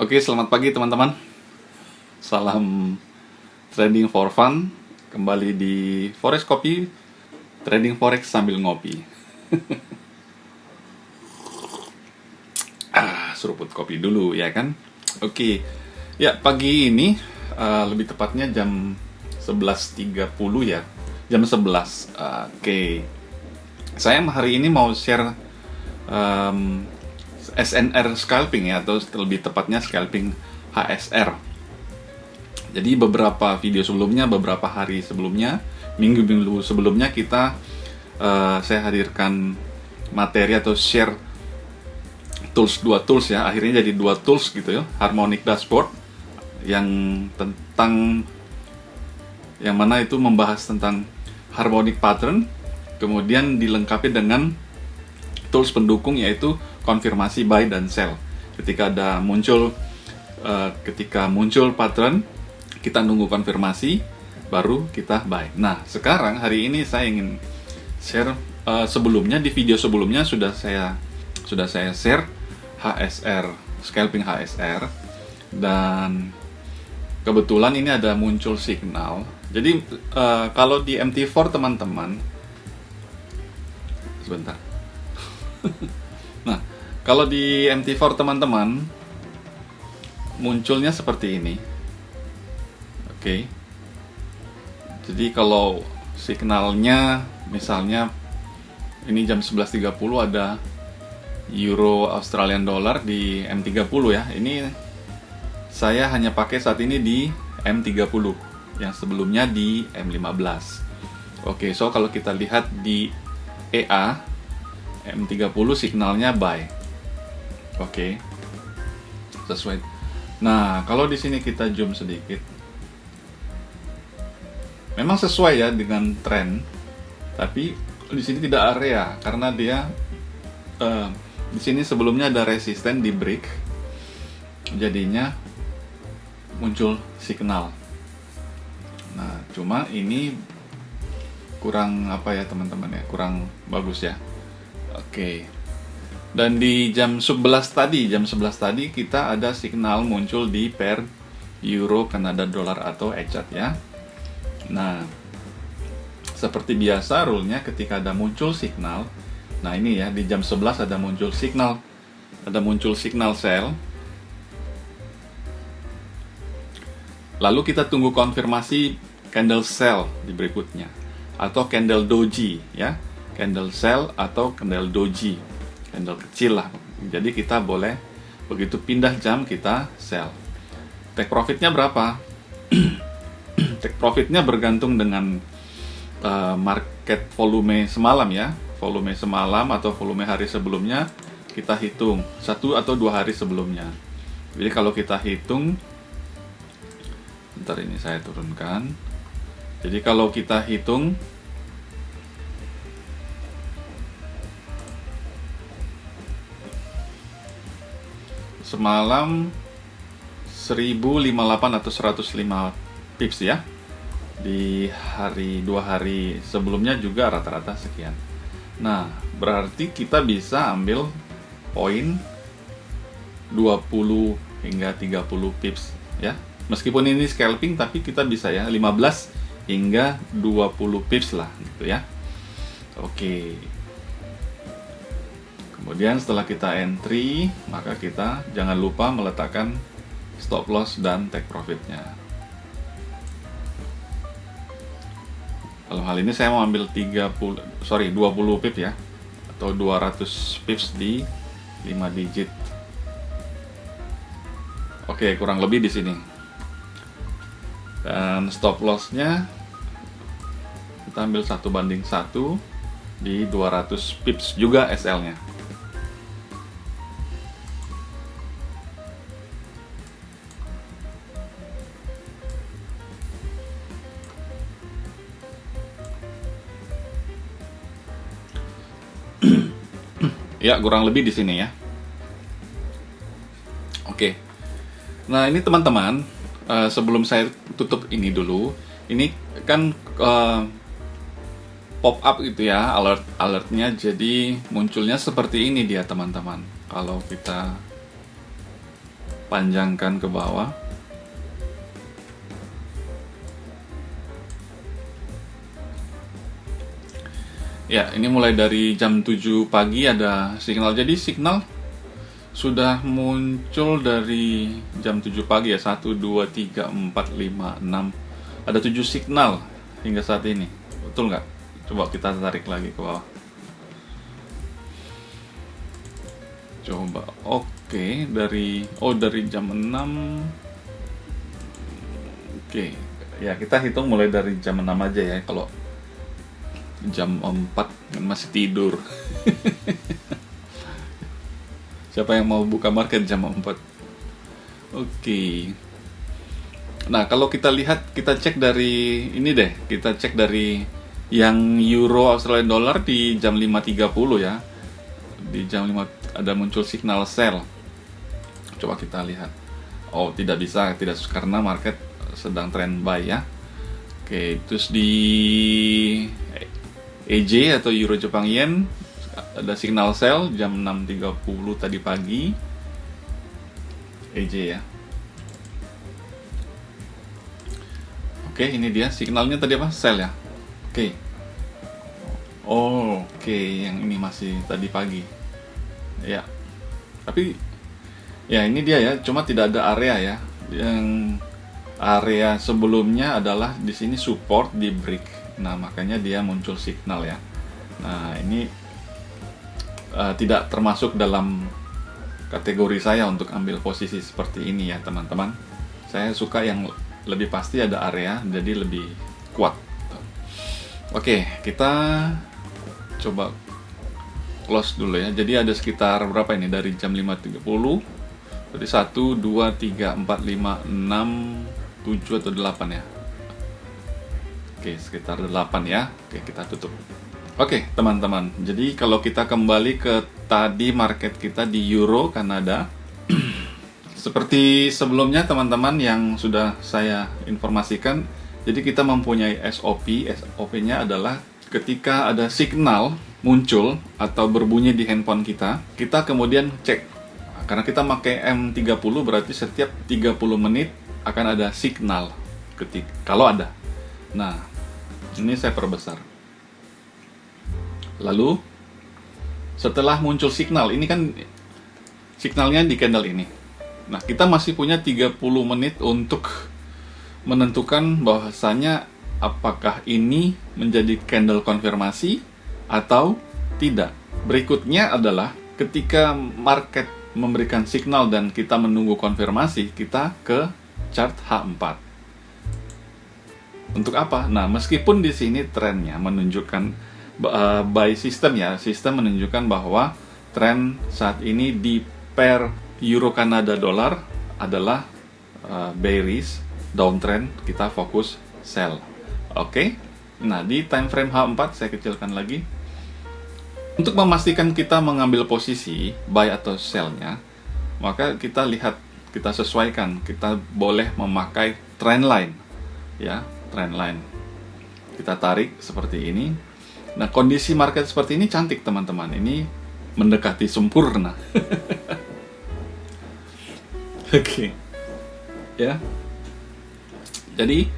Oke, selamat pagi teman-teman. Salam trading for fun. Kembali di Forex Kopi, trading forex sambil ngopi. Seruput kopi dulu ya kan. Oke. Ya, pagi ini lebih tepatnya jam 11.30 ya. Jam 11. Oke. Saya hari ini mau share SNR scalping ya, atau lebih tepatnya scalping HSR. Jadi beberapa video sebelumnya, beberapa hari sebelumnya, minggu-minggu sebelumnya saya hadirkan materi atau share dua tools ya, akhirnya jadi dua tools gitu ya, Harmonic Dashboard yang mana itu membahas tentang harmonic pattern, kemudian dilengkapi dengan tools pendukung yaitu konfirmasi buy dan sell. Ketika muncul pattern, kita nunggu konfirmasi, baru kita buy. Nah, sekarang hari ini saya ingin share, sebelumnya di video sebelumnya sudah saya share HSR, scalping HSR, dan kebetulan ini ada muncul signal. Jadi kalau di MT4 teman-teman, sebentar. Nah, kalau di MT4 teman-teman munculnya seperti ini. Oke. Jadi kalau signalnya misalnya ini jam 11.30 ada Euro Australian Dollar di M30 ya. Ini saya hanya pakai saat ini di M30, yang sebelumnya di M15. Oke, so kalau kita lihat di EA M30 signalnya buy. Oke. Sesuai. Nah, kalau di sini kita zoom sedikit. Memang sesuai ya dengan tren, tapi di sini tidak area karena dia di sini sebelumnya ada resisten di break. Jadinya muncul signal. Nah, cuma ini kurang apa ya teman-teman ya, kurang bagus ya. Oke. Dan di jam 11 tadi kita ada signal muncul di pair Euro Kanada Dollar atau ECHAT ya. Nah, seperti biasa rule-nya ketika ada muncul signal, nah ini ya di jam 11 ada muncul signal sell. Lalu kita tunggu konfirmasi candle sell di berikutnya atau candle doji ya. Candle sell atau candle doji, candle kecil lah. Jadi kita boleh begitu pindah jam kita sell. Take profitnya berapa? Take profitnya bergantung dengan market volume semalam ya. Volume semalam atau volume hari sebelumnya kita hitung 1 atau 2 hari sebelumnya. Jadi kalau kita hitung, bentar ini saya turunkan. Jadi kalau kita hitung semalam 1058 atau 105 pips ya. Di 2 hari sebelumnya juga rata-rata sekian. Nah, berarti kita bisa ambil poin 20 hingga 30 pips ya. Meskipun ini scalping tapi kita bisa ya 15 hingga 20 pips lah gitu ya. Oke. Kemudian setelah kita entry, maka kita jangan lupa meletakkan stop loss dan take profitnya. Dalam hal ini saya mau ambil 20 pip ya, atau 200 pips di 5 digit. Oke, kurang lebih di sini. Dan stop lossnya kita ambil 1:1 di 200 pips juga SL-nya. Ya, kurang lebih di sini ya. Oke. Nah, ini teman-teman, sebelum saya tutup ini dulu, ini kan pop up gitu ya, alertnya. Jadi munculnya seperti ini dia teman-teman. Kalau kita panjangkan ke bawah. Ya, ini mulai dari jam 7 pagi ada signal. Jadi signal sudah muncul dari jam 7 pagi ya. 1, 2, 3, 4, 5, 6. Ada 7 signal hingga saat ini. Betul nggak? Coba kita tarik lagi ke bawah. Coba. Oke, dari jam 6. Oke. Ya, kita hitung mulai dari jam 6 aja ya. Kalau jam 4 kan masih tidur. Siapa yang mau buka market jam 4? Oke. Nah, kalau kita lihat, kita cek dari ini deh. Kita cek dari yang euro Australia dollar di jam 5.30 ya. Di jam 5 ada muncul signal sell. Coba kita lihat. Oh, tidak karena market sedang trend buy ya. Oke, terus di EJ atau Euro Jepang Yen ada signal sell jam 6.30 tadi pagi. EJ ya. Oke, ini dia signalnya tadi apa? Sell ya. Oke. Oke, yang ini masih tadi pagi. Ya. Tapi ya ini dia ya, cuma tidak ada area ya. Yang area sebelumnya adalah di sini support di break. Nah, makanya dia muncul signal ya. Nah, ini tidak termasuk dalam kategori saya untuk ambil posisi seperti ini ya, teman-teman. Saya suka yang lebih pasti ada area, jadi lebih kuat. Oke, kita coba close dulu ya. Jadi ada sekitar berapa ini? Dari jam 5.30. Jadi 1, 2, 3, 4, 5, 6, 7 atau 8 ya. Oke, sekitar 8 ya. Oke, kita tutup. Oke, teman-teman. Jadi kalau kita kembali ke tadi market kita di Euro Kanada, seperti sebelumnya teman-teman yang sudah saya informasikan, jadi kita mempunyai SOP. SOP-nya adalah ketika ada signal muncul atau berbunyi di handphone kita, kita kemudian cek. Karena kita pakai M30 berarti setiap 30 menit akan ada signal kalau ada. Nah, ini saya perbesar. Lalu setelah muncul signal, ini kan signalnya di candle ini. Nah, kita masih punya 30 menit untuk menentukan bahwasanya apakah ini menjadi candle konfirmasi atau tidak. Berikutnya adalah ketika market memberikan signal dan kita menunggu konfirmasi, kita ke chart H4. Untuk apa? Nah, meskipun di sini trennya menunjukkan buy system ya, sistem menunjukkan bahwa tren saat ini di pair Euro Kanada Dollar adalah bearish, downtrend, kita fokus sell. Oke. Nah, di time frame H4 saya kecilkan lagi. Untuk memastikan kita mengambil posisi buy atau sell-nya, maka kita lihat, kita sesuaikan, kita boleh memakai trend line ya. Trend line kita tarik seperti ini. Nah, kondisi market seperti ini cantik teman-teman, ini mendekati sempurna. Oke. Ya, jadi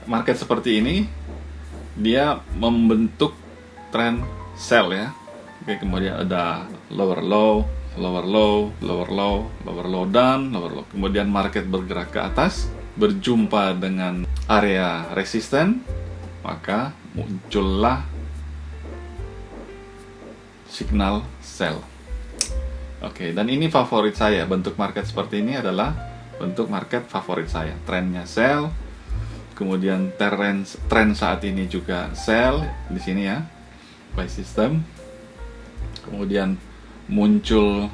market seperti ini dia membentuk trend sell ya. Oke, kemudian ada lower low, lower low, lower low, lower low dan lower low. Kemudian market bergerak ke atas, berjumpa dengan area resisten, maka muncullah signal sell. Oke, dan ini favorit saya. Bentuk market seperti ini adalah bentuk market favorit saya. Trennya sell, kemudian tren saat ini juga sell di sini ya, buy system. Kemudian muncul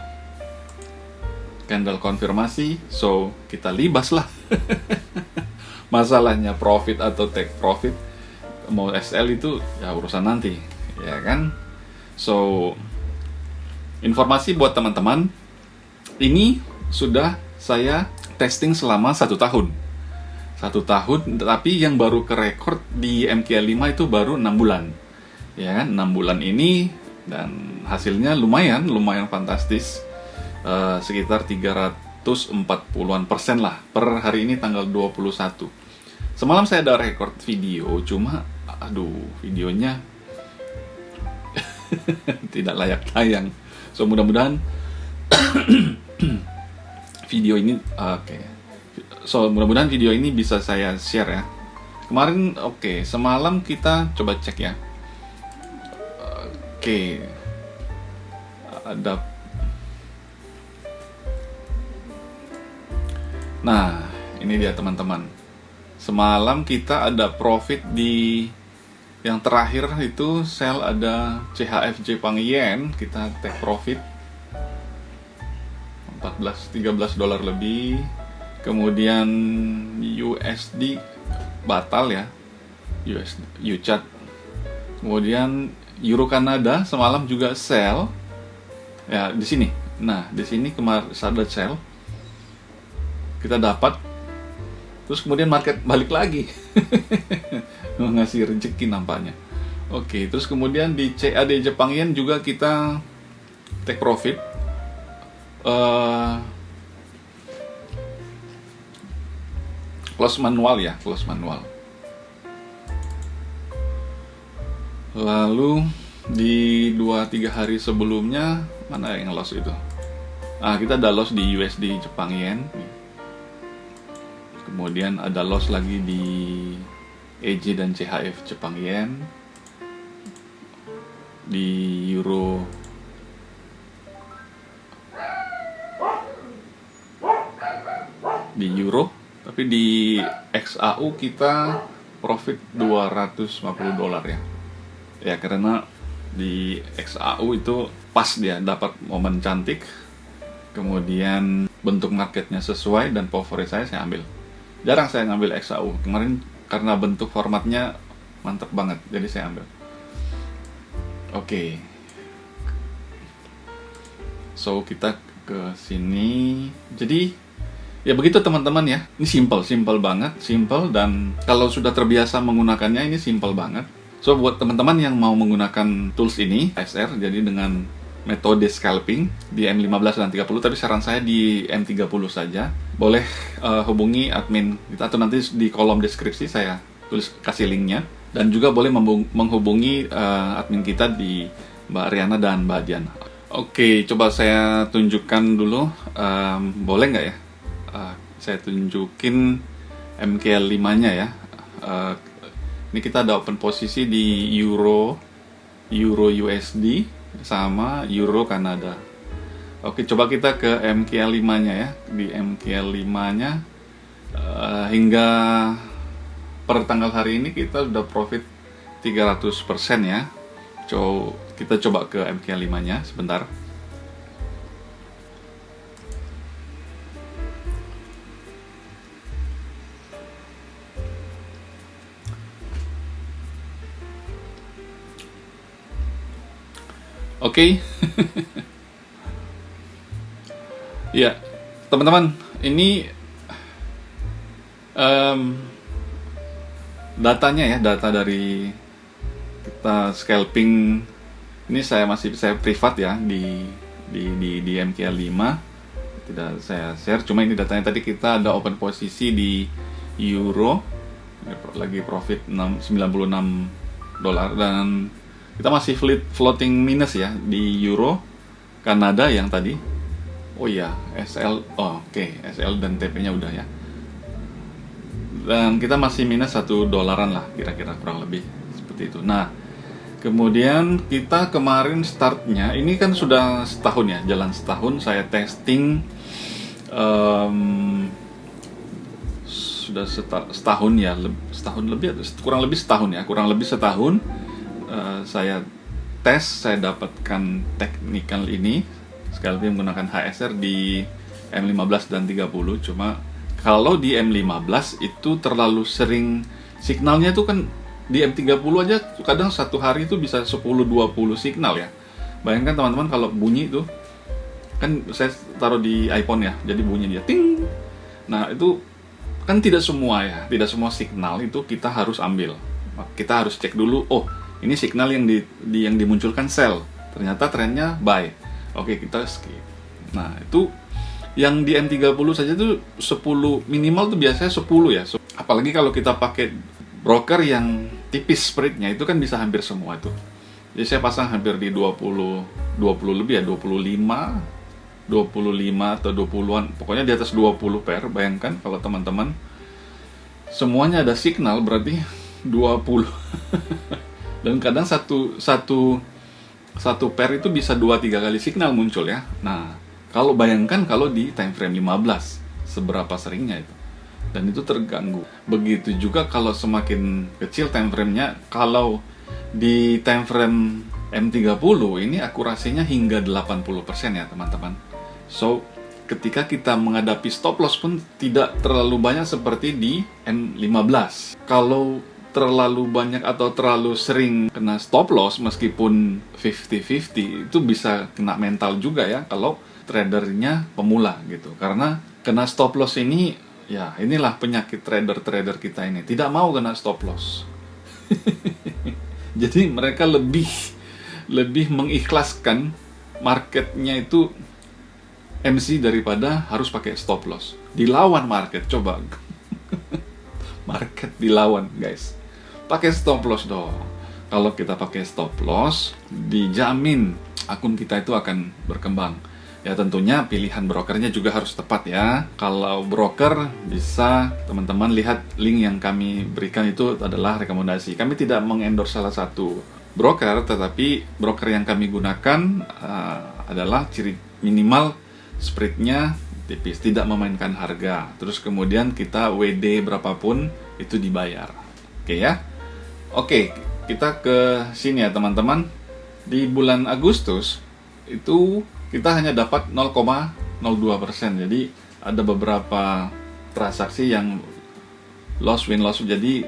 candle konfirmasi, so kita libas lah. Masalahnya profit atau take profit, mau SL itu ya urusan nanti, ya kan? So, informasi buat teman-teman, ini sudah saya testing selama 1 tahun. 1 tahun, tapi yang baru ke record di MQ5 itu baru 6 bulan. Ya kan, 6 bulan ini, dan hasilnya lumayan fantastis. Sekitar 300 140% lah per hari ini tanggal 21. Semalam saya ada record video, cuma aduh videonya tidak layak tayang. So mudah-mudahan video ini mudah-mudahan video ini bisa saya share ya. Kemarin semalam kita coba cek ya. Ada. Nah, ini dia teman-teman. Semalam kita ada profit di yang terakhir itu sell ada CHF Jepang Yen, kita take profit 13 dolar lebih. Kemudian USD batal ya, UCAD. Kemudian Euro Kanada semalam juga sell ya di sini. Nah, di sini kemarin ada sell. Kita dapat, terus kemudian market balik lagi ngasih rezeki nampaknya. Terus kemudian di CAD Jepang Yen juga kita take profit close manual. Lalu di 2-3 hari sebelumnya mana yang loss itu? Kita ada loss di USD Jepang Yen. Kemudian ada loss lagi di EJ dan CHF Jepang Yen, di Euro tapi di XAU kita profit 250 dolar ya. Ya karena di XAU itu pas dia dapat momen cantik, kemudian bentuk marketnya sesuai dan favorit saya ambil. Jarang saya ngambil XAU. Kemarin karena bentuk formatnya mantap banget, jadi saya ambil. So kita ke sini. Jadi ya begitu teman-teman ya. Ini simple banget, dan kalau sudah terbiasa menggunakannya ini simple banget. So buat teman-teman yang mau menggunakan tools ini, HSR, jadi dengan metode scalping di M15 dan 30, tapi saran saya di M30 saja. Boleh hubungi admin kita, atau nanti di kolom deskripsi saya tulis kasih linknya, dan juga boleh menghubungi admin kita di Mbak Riana dan Mbak Diana. Coba saya tunjukkan dulu, boleh nggak ya? Saya tunjukin MKL5 nya ya. Ini kita ada open posisi di Euro USD sama Euro Kanada. Coba kita ke MKL5 nya ya. Di MKL5 nya hingga per tanggal hari ini kita sudah profit 300% ya. Kita coba ke MKL5 nya sebentar. Ya, teman-teman, ini datanya ya, data dari kita scalping. Ini saya privat ya di MKL5. Tidak saya share, cuma ini datanya. Tadi kita ada open posisi di Euro, lagi profit 96 dolar, dan kita masih floating minus ya di Euro Kanada yang tadi. SL. SL dan TP-nya udah ya. Dan kita masih minus $1 lah, kira-kira kurang lebih seperti itu. Nah, kemudian kita kemarin startnya, ini kan sudah setahun ya, jalan setahun saya testing. Sudah setahun ya, kurang lebih setahun saya tes, saya dapatkan technical ini scalping menggunakan HSR di M15 dan 30. Cuma kalau di M15 itu terlalu sering signalnya itu kan, di M30 aja kadang satu hari itu bisa 10-20 signal ya. Bayangkan teman-teman kalau bunyi itu, kan saya taruh di iPhone ya, jadi bunyi dia ting. Nah itu kan tidak semua signal itu kita harus ambil. Kita harus cek dulu, ini signal yang dimunculkan sell, ternyata trennya buy. Kita skip. Nah itu Yang di M30 saja tuh 10 minimal tuh biasanya 10 ya. Apalagi kalau kita pakai broker yang tipis spreadnya itu kan bisa hampir semua tuh. Jadi saya pasang hampir di 20 lebih ya, 25 atau 20-an. Pokoknya di atas 20 pair. Bayangkan kalau teman-teman semuanya ada signal berarti 20. Dan kadang satu pair itu bisa 2-3 kali signal muncul ya. Nah, kalau bayangkan kalau di time frame 15, seberapa seringnya itu. Dan itu terganggu. Begitu juga kalau semakin kecil time frame-nya, kalau di time frame M30 ini akurasinya hingga 80% ya teman-teman. So, ketika kita menghadapi stop loss pun tidak terlalu banyak seperti di M15. Kalau terlalu banyak atau terlalu sering kena stop loss meskipun 50-50 itu bisa kena mental juga ya kalau tradernya pemula gitu. Karena kena stop loss ini ya inilah penyakit trader-trader kita ini, tidak mau kena stop loss. Jadi mereka lebih mengikhlaskan marketnya itu MC daripada harus pakai stop loss. Dilawan market, coba. Market dilawan, guys. Pakai stop loss dong. Kalau kita pakai stop loss, dijamin akun kita itu akan berkembang. Ya tentunya pilihan brokernya juga harus tepat ya. Kalau broker bisa teman-teman lihat link yang kami berikan itu adalah rekomendasi. Kami tidak mengendorse salah satu broker, tetapi broker yang kami gunakan adalah ciri minimal spreadnya tipis, tidak memainkan harga. Terus kemudian kita WD berapapun itu dibayar. Oke ya. Oke, kita ke sini ya teman-teman. Di bulan Agustus itu kita hanya dapat 0,02%. Jadi ada beberapa transaksi yang loss win loss, jadi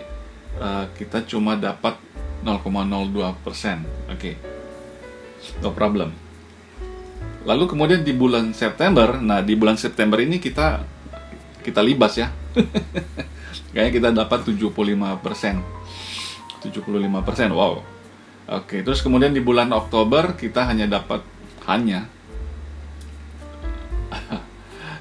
kita cuma dapat 0,02%. Oke. No problem. Lalu kemudian di bulan September, nah di bulan September ini kita libas ya. Kayaknya kita dapat 75%. 75%. Wow. Oke, terus kemudian di bulan Oktober kita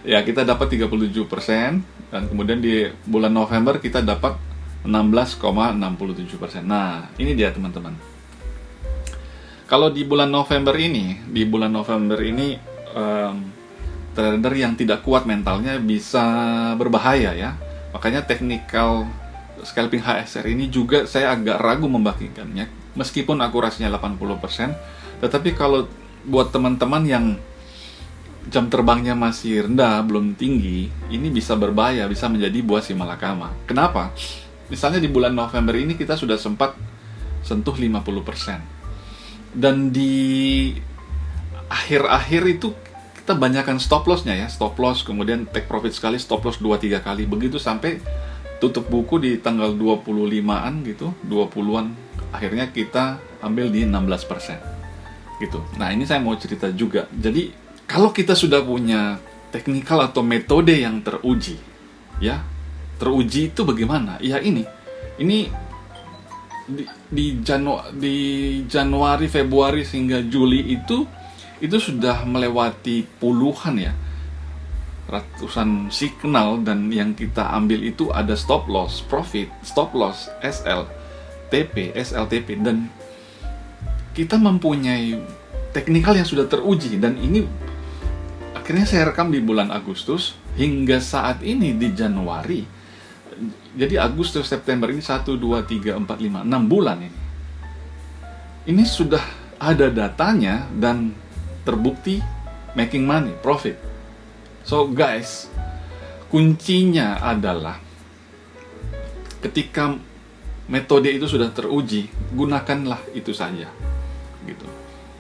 ya kita dapat 37%, dan kemudian di bulan November kita dapat 16,67%. Nah, ini dia teman-teman. Kalau di bulan November ini trader yang tidak kuat mentalnya bisa berbahaya ya. Makanya technical scalping HSR ini juga saya agak ragu membagikannya. Meskipun akurasinya 80%, tetapi kalau buat teman-teman yang jam terbangnya masih rendah, belum tinggi, ini bisa berbahaya, bisa menjadi buah si malakama. Kenapa? Misalnya di bulan November ini kita sudah sempat sentuh 50%. Dan di akhir-akhir itu kita banyakkan stop loss-nya ya, stop loss, kemudian take profit sekali, stop loss 2-3 kali, begitu sampai tutup buku di tanggal 25-an gitu, 20-an, akhirnya kita ambil di 16% gitu. Nah ini saya mau cerita juga. Jadi kalau kita sudah punya teknikal atau metode yang teruji, ya teruji itu bagaimana? Ya ini di Januari, Februari hingga Juli itu sudah melewati puluhan ya, ratusan signal, dan yang kita ambil itu ada stop loss, profit, stop loss, SLTP, dan kita mempunyai teknikal yang sudah teruji. Dan ini akhirnya saya rekam di bulan Agustus hingga saat ini di Januari. Jadi Agustus, September ini 1, 2, 3, 4, 5, 6 bulan ini. Ini sudah ada datanya dan terbukti making money, profit. So guys, kuncinya adalah ketika metode itu sudah teruji, gunakanlah itu saja gitu.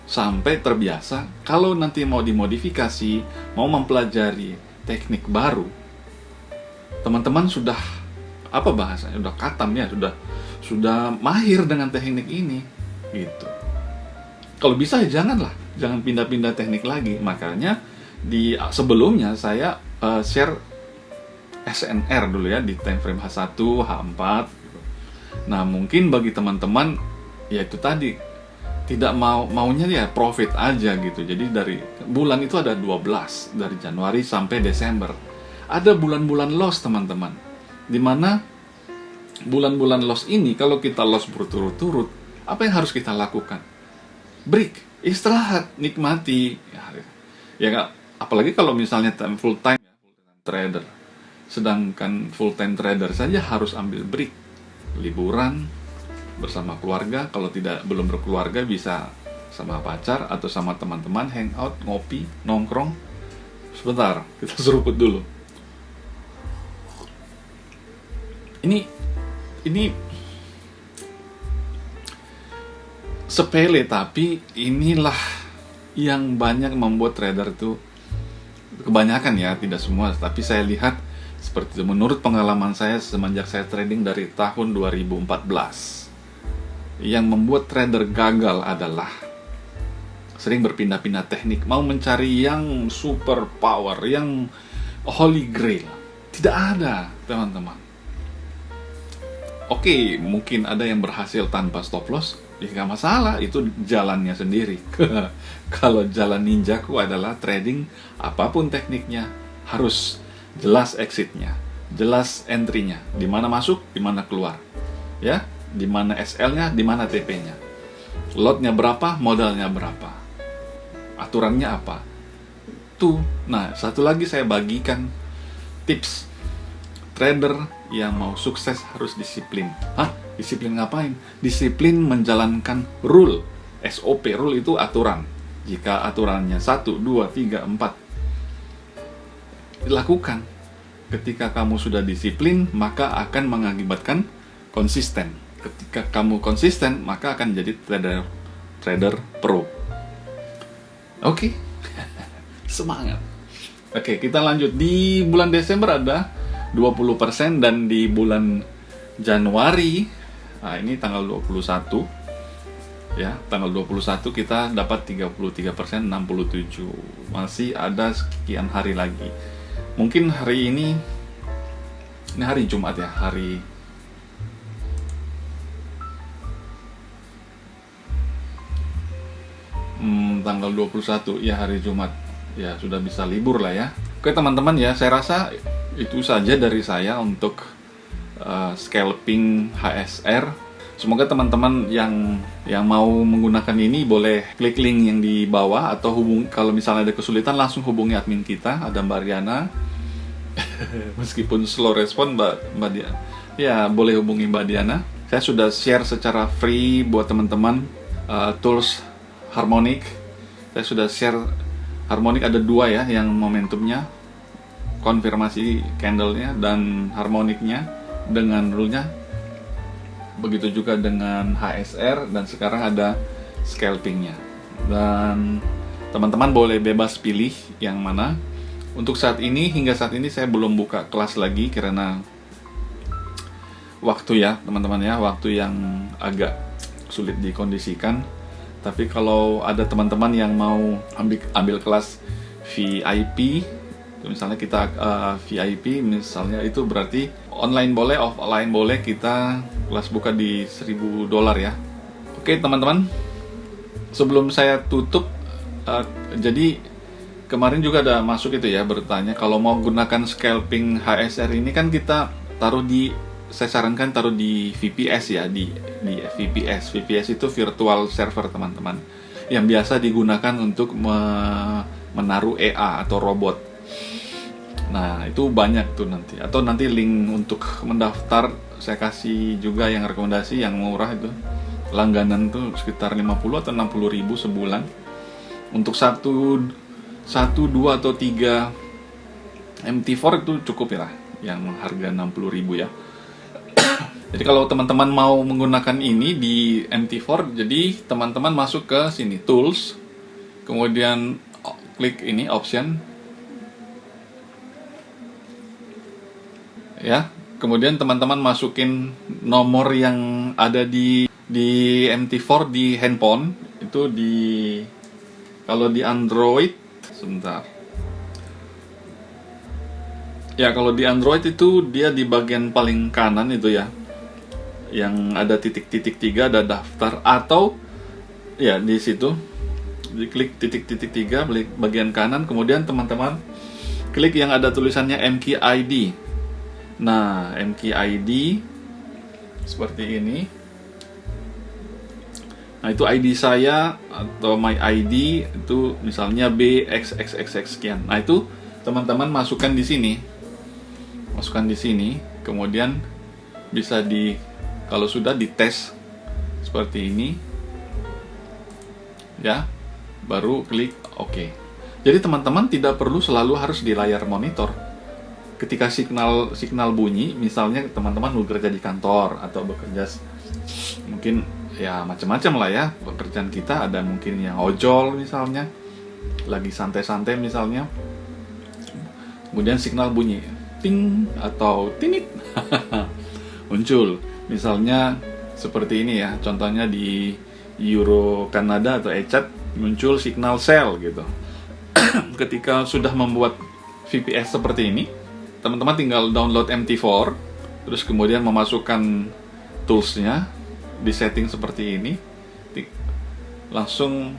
Sampai terbiasa. Kalau nanti mau dimodifikasi, mau mempelajari teknik baru, teman-teman sudah apa bahasanya? Sudah katam ya, sudah mahir dengan teknik ini gitu. Kalau bisa ya jangan pindah-pindah teknik lagi. Makanya di sebelumnya saya share SNR dulu ya di time frame H1, H4 gitu. Nah, mungkin bagi teman-teman ya itu tadi tidak maunya ya profit aja gitu. Jadi dari bulan itu ada 12, dari Januari sampai Desember. Ada bulan-bulan loss teman-teman, dimana bulan-bulan loss ini kalau kita loss berturut-turut, apa yang harus kita lakukan? Break, istirahat, nikmati ya nggak. Apalagi kalau misalnya full time trader, sedangkan full time trader saja harus ambil break, liburan bersama keluarga. Kalau belum berkeluarga bisa sama pacar atau sama teman-teman, hangout, ngopi, nongkrong. Sebentar, kita seruput dulu. Ini sepele, tapi inilah yang banyak membuat trader itu, kebanyakan ya, tidak semua, tapi saya lihat seperti itu. Menurut pengalaman saya semenjak saya trading dari tahun 2014, yang membuat trader gagal adalah sering berpindah-pindah teknik, mau mencari yang super power, yang holy grail. Tidak ada, teman-teman. Oke, mungkin ada yang berhasil tanpa stop loss, ya nggak masalah, itu jalannya sendiri. Kalau jalan ninjaku adalah trading, apapun tekniknya, harus jelas exitnya, jelas entry-nya, di mana masuk, di mana keluar, ya. Di mana SL-nya, di mana TP-nya, lot-nya berapa, modalnya berapa, aturannya apa. Tuh. Nah, satu lagi saya bagikan tips. Trader yang mau sukses harus disiplin. Hah? Disiplin ngapain? Disiplin menjalankan rule. SOP, rule itu aturan. Jika aturannya 1, 2, 3, 4 dilakukan. Ketika kamu sudah disiplin, maka akan mengakibatkan konsisten. Ketika kamu konsisten, maka akan jadi trader pro. Oke. Semangat. Oke, kita lanjut. Di bulan Desember ada 20%, dan di bulan Januari, nah ini tanggal 21 ya, tanggal 21 kita dapat 33%, 67. Masih ada sekian hari lagi. Mungkin hari ini hari Jumat ya, tanggal 21 ya, hari Jumat ya, sudah bisa libur lah ya. Oke teman-teman ya, saya rasa itu saja dari saya untuk scalping HSR. Semoga teman-teman yang mau menggunakan ini boleh klik link yang di bawah, atau kalau misalnya ada kesulitan langsung hubungi admin kita, ada Mbak Riana. Meskipun slow respon Mbak Diana, ya boleh hubungi Mbak Diana. Saya sudah share secara free buat teman-teman tools Harmonic. Saya sudah share Harmonic, ada 2 ya, yang momentumnya, konfirmasi candlenya, dan harmoniknya dengan rule-nya. Begitu juga dengan HSR, dan sekarang ada scalpingnya. Dan teman-teman boleh bebas pilih yang mana. Untuk hingga saat ini saya belum buka kelas lagi karena waktu ya teman-teman ya, waktu yang agak sulit dikondisikan. Tapi kalau ada teman-teman yang mau ambil kelas VIP, misalnya kita VIP misalnya, itu berarti online boleh, offline boleh, kita kelas buka di $1.000 ya. Oke teman-teman, sebelum saya tutup, jadi kemarin juga ada masuk itu ya, bertanya kalau mau gunakan scalping HSR ini kan kita saya sarankan taruh di VPS ya, di VPS. VPS itu virtual server teman-teman, yang biasa digunakan untuk menaruh EA atau robot. Nah itu banyak tuh nanti, atau nanti link untuk mendaftar saya kasih juga, yang rekomendasi yang murah itu langganan tuh sekitar 50 atau 60 ribu sebulan untuk 1, 2 atau 3 MT4 itu cukup ya, yang harga 60 ribu ya. Jadi kalau teman-teman mau menggunakan ini di MT4, jadi teman-teman masuk ke sini tools, kemudian klik ini option ya, kemudian teman-teman masukin nomor yang ada di MT4 di handphone itu, kalau di Android sebentar ya, kalau di Android itu dia di bagian paling kanan itu ya, yang ada titik-titik 3, ada daftar, atau Ya, di situ diklik titik-titik 3 bagian kanan, kemudian teman-teman klik yang ada tulisannya MKID. Nah, MKID seperti ini. Nah, itu ID saya atau my ID itu misalnya BXXXX sekian. Nah, itu teman-teman masukkan di sini. Masukkan di sini, kemudian bisa kalau sudah dites seperti ini. Ya, baru klik OK. Jadi teman-teman tidak perlu selalu harus di layar monitor. Ketika signal bunyi, misalnya teman-teman bekerja di kantor atau bekerja mungkin ya macam-macam lah ya, pekerjaan kita ada mungkin yang ojol misalnya, lagi santai-santai misalnya, kemudian signal bunyi ting atau tinit muncul, misalnya seperti ini ya, contohnya di Euro Kanada atau ECAT muncul signal cell gitu. Ketika sudah membuat VPS seperti ini, teman-teman tinggal download MT4, terus kemudian memasukkan toolsnya, di setting seperti ini, langsung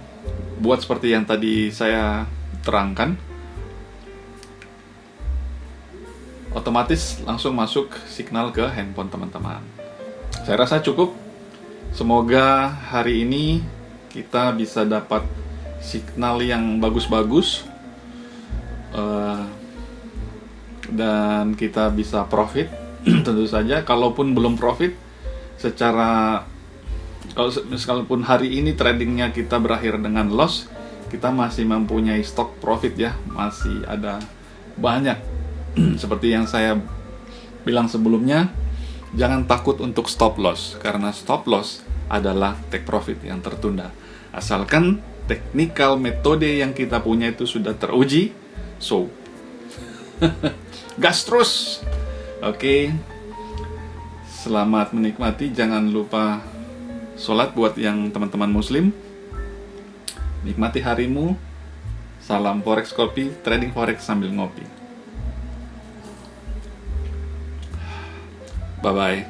buat seperti yang tadi saya terangkan, otomatis langsung masuk signal ke handphone teman-teman. Saya rasa cukup. Semoga hari ini kita bisa dapat signal yang bagus-bagus, dan kita bisa profit. Tentu saja, kalaupun belum profit sekalipun hari ini tradingnya kita berakhir dengan loss, kita masih mempunyai stok profit ya, masih ada banyak. Seperti yang saya bilang sebelumnya, jangan takut untuk stop loss, karena stop loss adalah take profit yang tertunda. Asalkan technical metode yang kita punya itu sudah teruji, so gas terus. Oke. Selamat menikmati, jangan lupa sholat buat yang teman-teman muslim. Nikmati harimu. Salam Forex Kopi, trading Forex sambil ngopi. Bye-bye.